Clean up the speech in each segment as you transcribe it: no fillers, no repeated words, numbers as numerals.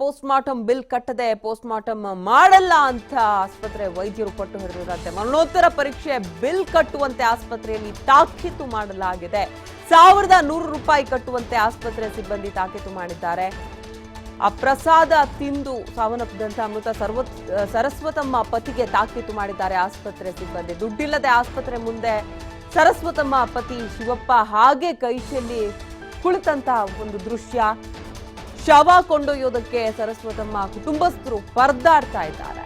Post mortem bill ಕಟ್ಟದೆ post mortem ಮಾಡಲ್ಲ ಅಂತ ಆಸ್ಪತ್ರೆ ವೈದ್ಯರು ಪಟ್ಟು ಹಿಡಿದಿರಂತೆ. ಮರಣೋತ್ತರ ಪರೀಕ್ಷೆ ಬಿಲ್ ಕಟ್ಟುವಂತೆ ಆಸ್ಪತ್ರೆಯಲ್ಲಿ ತಾಕೀತು ಮಾಡಲಾಗಿದೆ. 1100 ರೂಪಾಯಿ ಕಟ್ಟುವಂತೆ ಆಸ್ಪತ್ರೆ ಸಿಬ್ಬಂದಿ ತಾಕೀತು ಮಾಡಿದ್ದಾರೆ. ಪ್ರಸಾದ ತಿಂದು ಸಾವನ್ನಪ್ಪಿದಂತ ಮೃತ ಸರಸ್ವತಮ್ಮ ಪತಿಗೆ ತಾಕೀತು ಮಾಡಿದ್ದಾರೆ ಆಸ್ಪತ್ರೆ ಸಿಬ್ಬಂದಿ. ದುಡ್ಡಿಲ್ಲದೆ ಆಸ್ಪತ್ರೆ ಮುಂದೆ ಸರಸ್ವತಮ್ಮ ಪತಿ ಶಿವಪ್ಪ ಹಾಗೆ ಕೈ ಚೆಲ್ಲಿ ಕುಳಿತಂತ ಒಂದು ದೃಶ್ಯ. ಶವ ಕೊಂಡೊಯ್ಯೋದಕ್ಕೆ ಸರಸ್ವತಮ್ಮ ಕುಟುಂಬಸ್ಥರು ಪರದಾಡ್ತಾ ಇದ್ದಾರೆ.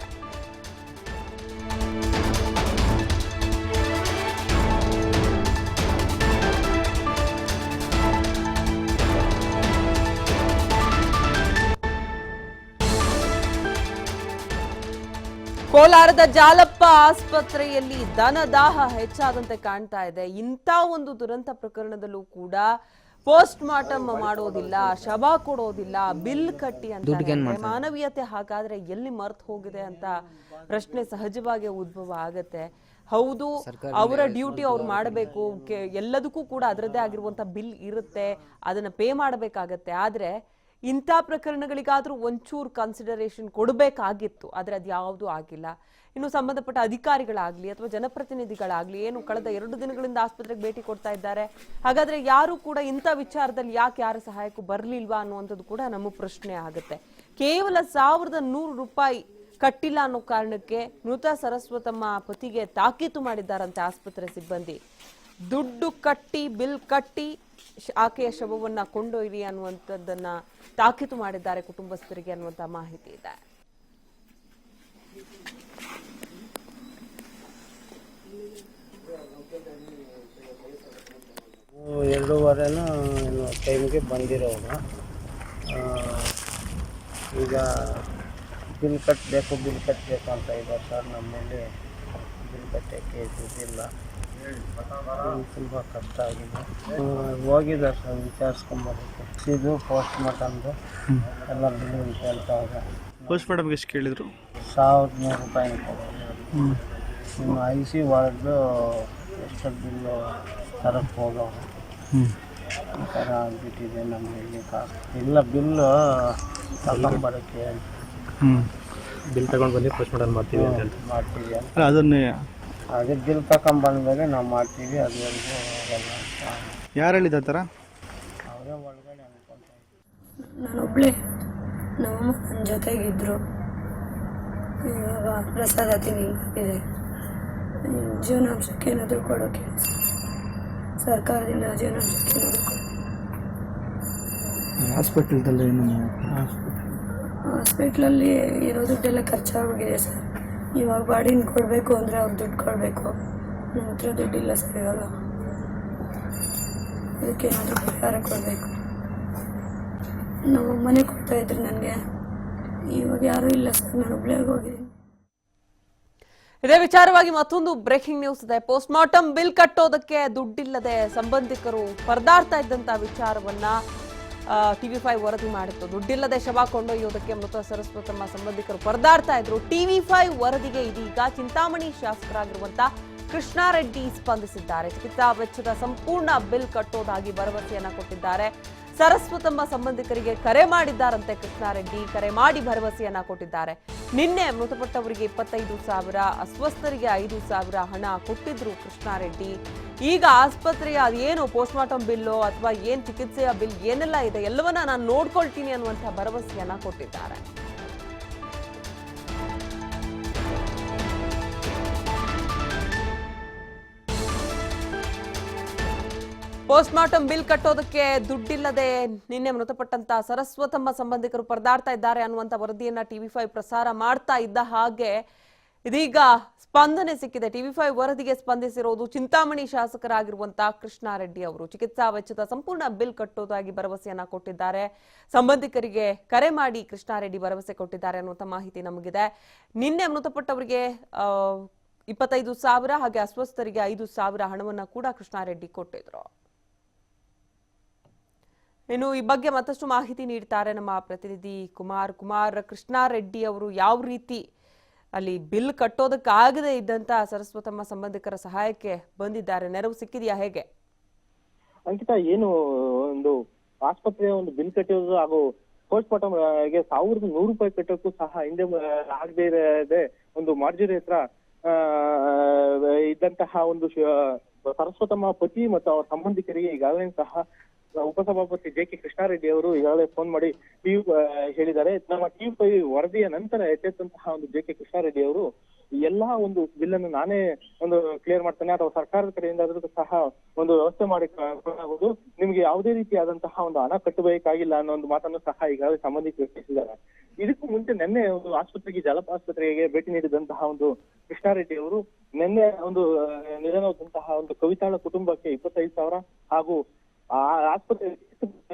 ಕೋಲಾರದ ಜಾಲಪ್ಪ ಆಸ್ಪತ್ರೆಯಲ್ಲಿ ಧನದಾಹ ಹೆಚ್ಚಾದಂತೆ ಕಾಣ್ತಾ ಇದೆ. ಇಂಥ ಒಂದು ದುರಂತ ಪ್ರಕರಣದಲ್ಲೂ ಕೂಡ ಪೋಸ್ಟ್ ಮಾರ್ಟಮ್ ಮಾಡೋದಿಲ್ಲ, ಶವ ಕೊಡೋದಿಲ್ಲ, ಬಿಲ್ ಕಟ್ಟಿ ಅಂತ. ಮಾನವೀಯತೆ ಹಾಗಾದ್ರೆ ಎಲ್ಲಿ ಮರ್ತು ಹೋಗಿದೆ ಅಂತ ಪ್ರಶ್ನೆ ಸಹಜವಾಗಿ ಉದ್ಭವ ಆಗತ್ತೆ. ಹೌದು, ಅವರ ಡ್ಯೂಟಿ ಅವ್ರು ಮಾಡಬೇಕು, ಎಲ್ಲದಕ್ಕೂ ಕೂಡ ಅದರದ್ದೇ ಆಗಿರುವಂತ ಬಿಲ್ ಇರುತ್ತೆ, ಅದನ್ನ ಪೇ ಮಾಡಬೇಕಾಗತ್ತೆ. ಆದ್ರೆ ಇಂಥ ಪ್ರಕರಣಗಳಿಗಾದ್ರೂ ಒಂಚೂರು ಕನ್ಸಿಡರೇಷನ್ ಕೊಡಬೇಕಾಗಿತ್ತು, ಆದ್ರೆ ಅದು ಯಾವುದೂ ಆಗಿಲ್ಲ. ಇನ್ನು ಸಂಬಂಧಪಟ್ಟ ಅಧಿಕಾರಿಗಳಾಗ್ಲಿ ಅಥವಾ ಜನಪ್ರತಿನಿಧಿಗಳಾಗ್ಲಿ ಏನು ಕಳೆದ 2 ದಿನಗಳಿಂದ ಆಸ್ಪತ್ರೆಗೆ ಭೇಟಿ ಕೊಡ್ತಾ ಇದ್ದಾರೆ. ಹಾಗಾದ್ರೆ ಯಾರು ಕೂಡ ಇಂಥ ವಿಚಾರದಲ್ಲಿ ಯಾಕೆ ಯಾರ ಸಹಾಯಕ್ಕೂ ಬರ್ಲಿಲ್ವಾ ಅನ್ನುವಂಥದ್ದು ಕೂಡ ನಮ್ಮ ಪ್ರಶ್ನೆ ಆಗುತ್ತೆ. ಕೇವಲ 1100 ರೂಪಾಯಿ ಕಟ್ಟಿಲ್ಲ ಅನ್ನೋ ಕಾರಣಕ್ಕೆ ಮೃತ ಸರಸ್ವತಮ್ಮ ಪತಿಗೆ ತಾಕೀತು ಮಾಡಿದ್ದಾರಂತೆ ಆಸ್ಪತ್ರೆ ಸಿಬ್ಬಂದಿ. ದುಡ್ಡು ಕಟ್ಟಿ ಬಿಲ್ ಕಟ್ಟಿ ಆಕೆಯ ಶವವನ್ನ ಕೊಂಡೊಯ್ಯಿರಿ ಅನ್ನುವಂಥದ್ದನ್ನ ತಾಕೀತು ಮಾಡಿದ್ದಾರೆ ಕುಟುಂಬಸ್ಥರಿಗೆ ಅನ್ನುವಂತ ಮಾಹಿತಿ ಇದೆ. ಎರಡೂವರೆನೂ ಟೈಮ್ಗೆ ಬಂದಿರೋರು. ಈಗ ಬಿಲ್ ಕಟ್ಟಬೇಕು ಅಂತ ಇದ್ದಾರೆ ಸರ್. ನಮ್ಮಲ್ಲಿ ಬಿಲ್ ಕಟ್ಟೋಕ್ಕೆ ದುಡ್ಡಿಲ್ಲ, ತುಂಬ ಕಷ್ಟ ಆಗಿದೆ. ಹೋಗಿದ್ದಾರೆ ಸರ್ ವಿಚಾರಿಸ್ಕೊಂಬರೋಕ್ಕೆ. ಇದು ಪೋಸ್ಟ್ ಮಾರ್ಟಮ್ದು ಎಲ್ಲ ಬಿಲ್ ಅಂತ ಹೇಳ್ತಾವ್ರೆ. ಪೋಸ್ಟ್ ಮಾರ್ಟಮ್ಗೆ ಎಷ್ಟು ಕೇಳಿದ್ರು? 1100 ರೂಪಾಯಿ. ಇನ್ನು IC ವಾರ್ಡ್ದು ಎಷ್ಟು ಬಿಲ್ಲು ತರಕ್ಕೆ ಹೋಗೋರು. ಈ ಥರ ಆಗಿಬಿಟ್ಟಿದೆ ನಮ್ಮಲ್ಲಿ ಕಾಸು ಇಲ್ಲ. ಬಿಲ್ಲು ತಗೊಂಬರೋಕ್ಕೆ ಬಿಲ್ ತಗೊಂಡು ಬಂದು ಪೋಸ್ಟ್ ಮಾರ್ಟಮ್ ಮಾಡ್ತೀವಿ ಅಂತ ಅದನ್ನೇ ಅದೇ ಬಿಲ್ ತಗೊಂಬಂದ್ಮೇಲೆ ನಾವು ಮಾಡ್ತೀವಿ. ಅದುವರೆಗೂ ಹೋಗಲ್ಲ ಅಂತ ಯಾರು ಹೇಳಿದ ಥರ? ಅವರೇ ಒಳಗಡೆ ಅನ್ಕೊತಾ ಇದ್ದರು. ನಾನೊಬ್ಬಳೇ, ನಮ್ಮಮ್ಮ ನನ್ನ ಜೊತೆಗಿದ್ದರು. ಇವಾಗ ಪ್ರಸಾದ ತಿಂದಿದೆ. ಜೀವನಾಂಶಕ್ಕೆ ಏನಾದರೂ ಕೊಡೋಕ್ಕೆ ಸರ್ಕಾರದಿಂದ ಜೀವನಾಂಶಕ್ಕೆ ಏನಾದರೂ ಹಾಸ್ಪಿಟಲ್ದಲ್ಲಿ ಹಾಸ್ಪಿಟ್ಲಲ್ಲಿ ಇರೋ ದುಡ್ಡೆಲ್ಲ ಖರ್ಚಾಗೋಗಿದೆ ಸರ್. ಇವಾಗ ಬಾಡಿನ ಕೊಡಬೇಕು ಅಂದರೆ ಅವ್ರು ದುಡ್ಡು ಕೊಡಬೇಕು. ನಮ್ಮ ಹತ್ರ ದುಡ್ಡಿಲ್ಲ ಸರ್ ಇವಾಗ. ಅದಕ್ಕೆ ಏನಾದರೂ ಪರಿಹಾರ ಕೊಡಬೇಕು. ನಮ್ಮ ಮನೆ ಕೊಡ್ತಾಯಿದ್ರು ನನಗೆ, ಇವಾಗ ಯಾರೂ ಇಲ್ಲ ಸರ್. ನಾನು ಒಬ್ಬಳೇ ಹೋಗಿದ್ದೀನಿ. ಇದೇ ವಿಚಾರವಾಗಿ ಮತ್ತೊಂದು ಬ್ರೇಕಿಂಗ್ ನ್ಯೂಸ್ ಇದೆ. ಪೋಸ್ಟ್ ಮಾರ್ಟಮ್ ಬಿಲ್ ಕಟ್ಟೋದಕ್ಕೆ ದುಡ್ಡಿಲ್ಲದೆ ಸಂಬಂಧಿಕರು ಪರದಾಡ್ತಾ ಇದ್ದಂತ ವಿಚಾರವನ್ನ TV5 ವರದಿ ಮಾಡಿತ್ತು. ದುಡ್ಡಿಲ್ಲದೆ ಶವ ಕೊಂಡೊಯ್ಯೋದಕ್ಕೆ ಮೃತ ಸರಸ್ವತಮ್ಮ ಸಂಬಂಧಿಕರು ಪರದಾಡ್ತಾ ಇದ್ರು. TV5 ವರದಿಗೆ ಇದೀಗ ಚಿಂತಾಮಣಿ ಶಾಸಕರಾಗಿರುವಂತ ಕೃಷ್ಣಾರೆಡ್ಡಿ ಸ್ಪಂದಿಸಿದ್ದಾರೆ. ಚಿಕಿತ್ಸಾ ವೆಚ್ಚದ ಸಂಪೂರ್ಣ ಬಿಲ್ ಕಟ್ಟೋದಾಗಿ ಭರವಸೆಯನ್ನ ಕೊಟ್ಟಿದ್ದಾರೆ. ಸರಸ್ವತಮ್ಮ ಸಂಬಂಧಿಕರಿಗೆ ಕರೆ ಮಾಡಿದ್ದಾರಂತೆ ಕೃಷ್ಣಾರೆಡ್ಡಿ. ಕರೆ ಮಾಡಿ ಭರವಸೆಯನ್ನ ಕೊಟ್ಟಿದ್ದಾರೆ. ನಿನ್ನೆ ಮೃತಪಟ್ಟವರಿಗೆ 25,000, ಅಸ್ವಸ್ಥರಿಗೆ 5,000 ಹಣ ಕೊಟ್ಟಿದ್ರು ಕೃಷ್ಣಾರೆಡ್ಡಿ. ಈಗ ಆಸ್ಪತ್ರೆಯ ಅದೇನು ಪೋಸ್ಟ್ ಮಾರ್ಟಮ್ ಬಿಲ್ಲು ಅಥವಾ ಏನ್ ಚಿಕಿತ್ಸೆಯ ಬಿಲ್ ಏನೆಲ್ಲ ಇದೆ ಎಲ್ಲವನ್ನ ನಾನು ನೋಡ್ಕೊಳ್ತೀನಿ ಅನ್ನುವಂಥ ಭರವಸೆಯನ್ನ ಕೊಟ್ಟಿದ್ದಾರೆ. ಪೋಸ್ಟ್ ಮಾರ್ಟಮ್ ಬಿಲ್ ಕಟ್ಟೋದಕ್ಕೆ ದುಡ್ಡಿಲ್ಲದೆ ನಿನ್ನೆ ಮೃತಪಟ್ಟಂತ ಸರಸ್ವತಮ್ಮ ಸಂಬಂಧಿಕರು ಪರದಾಡ್ತಾ ಇದ್ದಾರೆ ಅನ್ನುವಂಥ ವರದಿಯನ್ನ TV5 ಪ್ರಸಾರ ಮಾಡ್ತಾ ಇದ್ದ ಹಾಗೆ ಇದೀಗ ಸ್ಪಂದನೆ ಸಿಕ್ಕಿದೆ. TV5 ವರದಿಗೆ ಸ್ಪಂದಿಸಿರೋದು ಚಿಂತಾಮಣಿ ಶಾಸಕರಾಗಿರುವಂತಹ ಕೃಷ್ಣಾರೆಡ್ಡಿ ಅವರು. ಚಿಕಿತ್ಸಾ ವೆಚ್ಚದ ಸಂಪೂರ್ಣ ಬಿಲ್ ಕಟ್ಟೋದಾಗಿ ಭರವಸೆಯನ್ನ ಕೊಟ್ಟಿದ್ದಾರೆ. ಸಂಬಂಧಿಕರಿಗೆ ಕರೆ ಮಾಡಿ ಕೃಷ್ಣಾರೆಡ್ಡಿ ಭರವಸೆ ಕೊಟ್ಟಿದ್ದಾರೆ ಅನ್ನುವಂಥ ಮಾಹಿತಿ ನಮಗಿದೆ. ನಿನ್ನೆ ಮೃತಪಟ್ಟವರಿಗೆ 25,000 ಹಾಗೆ ಅಸ್ವಸ್ಥರಿಗೆ 5,000 ಹಣವನ್ನ ಕೂಡ ಕೃಷ್ಣಾರೆಡ್ಡಿ ಕೊಟ್ಟಿದ್ರು. ಇನ್ನು ಈ ಬಗ್ಗೆ ಮತ್ತಷ್ಟು ಮಾಹಿತಿ ನೀಡ್ತಾರೆ ನಮ್ಮ ಪ್ರತಿನಿಧಿ ಕುಮಾರ್. ಕೃಷ್ಣಾರೆಡ್ಡಿ ಅವರು ಯಾವ ರೀತಿ ಅಲ್ಲಿ ಬಿಲ್ ಕಟ್ಟೋದಕ್ಕಾಗದೇ ಇದ್ದಂತ ಸರಸ್ವತಮ್ಮ ಸಂಬಂಧಿಕರ ಸಹಾಯಕ್ಕೆ ಬಂದಿದ್ದಾರೆ, ನೆರವು ಸಿಕ್ಕಿದೆಯಾ ಹೇಗೆ? ಅಂಕಿತಾ, ಏನು ಒಂದು ಆಸ್ಪತ್ರೆಯ ಒಂದು ಬಿಲ್ ಕಟ್ಟೋದು ಹಾಗೂ ಪೋಸ್ಟ್ ಮಾರ್ಟಮ್ ಗೆ 1100 ರೂಪಾಯಿ ಕಟ್ಟಕ್ಕೂ ಸಹ ಹಿಂದೆ ಆಗದೆ ಇರದೆ ಒಂದು ಮಾರ್ಜರಿ ಹತ್ರ ಇದ್ದಂತಹ ಒಂದು ಸರಸ್ವತಮ್ಮ ಪತಿ ಮತ್ತು ಅವರ ಸಂಬಂಧಿಕರಿಗೆ ಈಗಾಗಲೇ ಸಹ ಉಪಸಭಾಪತಿ JK ಕೃಷ್ಣಾರೆಡ್ಡಿ ಅವರು ಈಗಾಗಲೇ ಫೋನ್ ಮಾಡಿ ಹೇಳಿದ್ದಾರೆ. ನಮ್ಮ T5 ವರದಿಯ ನಂತರ ಎಚ್ಚೆತ್ತಂತಹ ಒಂದು JK ಕೃಷ್ಣಾರೆಡ್ಡಿ ಅವರು ಎಲ್ಲಾ ಒಂದು ಬಿಲ್ ಅನ್ನು ನಾನೇ ಒಂದು ಕ್ಲಿಯರ್ ಮಾಡ್ತೇನೆ ಅಥವಾ ಸರ್ಕಾರದ ಕಡೆಯಿಂದ ಸಹ ಒಂದು ವ್ಯವಸ್ಥೆ ಮಾಡಿ ಕೊಡಲಾಗುವುದು, ನಿಮ್ಗೆ ಯಾವುದೇ ರೀತಿಯಾದಂತಹ ಒಂದು ಹಣ ಕಟ್ಟಬೇಕಾಗಿಲ್ಲ ಅನ್ನೋ ಒಂದು ಮಾತನ್ನು ಸಹ ಈಗಾಗಲೇ ಸಂಬಂಧಿಕರು ತಿಳಿಸಿದ್ದಾರೆ. ಇದಕ್ಕೂ ಮುಂಚೆ ನಿನ್ನೆ ಒಂದು ಆಸ್ಪತ್ರೆಗೆ ಜಲಪ ಆಸ್ಪತ್ರೆಗೆ ಭೇಟಿ ನೀಡಿದಂತಹ ಒಂದು ಕೃಷ್ಣಾರೆಡ್ಡಿ ಅವರು ನಿನ್ನೆ ಒಂದು ನಿಧನವಾದಂತಹ ಒಂದು ಕವಿತಾಳ ಕುಟುಂಬಕ್ಕೆ 25,000 ಹಾಗೂ ಆ ಆಸ್ಪತ್ರೆ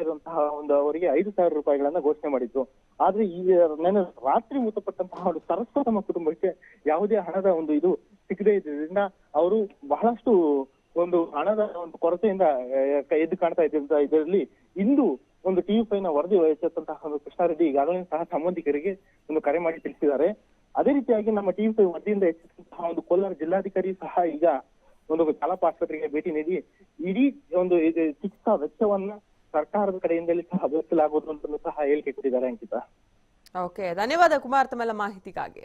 ಇರುವಂತಹ ಒಂದು ಅವರಿಗೆ 5,000 ರೂಪಾಯಿಗಳನ್ನ ಘೋಷಣೆ ಮಾಡಿದ್ದು. ಆದ್ರೆ ಈ ನೆನ್ನೆ ರಾತ್ರಿ ಮೃತಪಟ್ಟಂತಹ ಒಂದು ಸರಸ್ವತಮ್ಮ ಕುಟುಂಬಕ್ಕೆ ಯಾವುದೇ ಹಣದ ಒಂದು ಇದು ಸಿಗದೆ ಇದ್ರಿಂದ ಅವರು ಬಹಳಷ್ಟು ಒಂದು ಹಣದ ಒಂದು ಕೊರತೆಯಿಂದ ಎದ್ದು ಕಾಣ್ತಾ ಇದ್ದ ಇದರಲ್ಲಿ ಇಂದು ಒಂದು T5 ನ ವರದಿ ಎಚ್ಚೆತ್ತಂತಹ ಒಂದು ಕೃಷ್ಣಾರೆಡ್ಡಿ ಈಗಾಗಲೇ ಸಹ ಸಂಬಂಧಿಕರಿಗೆ ಒಂದು ಕರೆ ಮಾಡಿ ತಿಳಿಸಿದ್ದಾರೆ. ಅದೇ ರೀತಿಯಾಗಿ ನಮ್ಮ T5 ವರದಿಯಿಂದ ಎಚ್ಚೆತ್ತಂತಹ ಒಂದು ಕೋಲಾರ ಜಿಲ್ಲಾಧಿಕಾರಿ ಸಹ ಈಗ ಒಂದು ಚಾಲಪ ಆಸ್ಪತ್ರೆಗೆ ಭೇಟಿ ನೀಡಿ ಇಡೀ ಒಂದು ಚಿಕಿತ್ಸಾ ವೆಚ್ಚವನ್ನ ಸರ್ಕಾರದ ಕಡೆಯಿಂದಲೇ ಸಹ ಭರಿಸಲಾಗುವುದು ಅಂತ ಸಹ ಹೇಳಿಕೆ ಕೊಟ್ಟಿದ್ದಾರೆ ಅಂಕಿತಾ. ಓಕೆ, ಧನ್ಯವಾದ ಕುಮಾರ್ ತಮ್ಮೆಲ್ಲ ಮಾಹಿತಿಗಾಗಿ.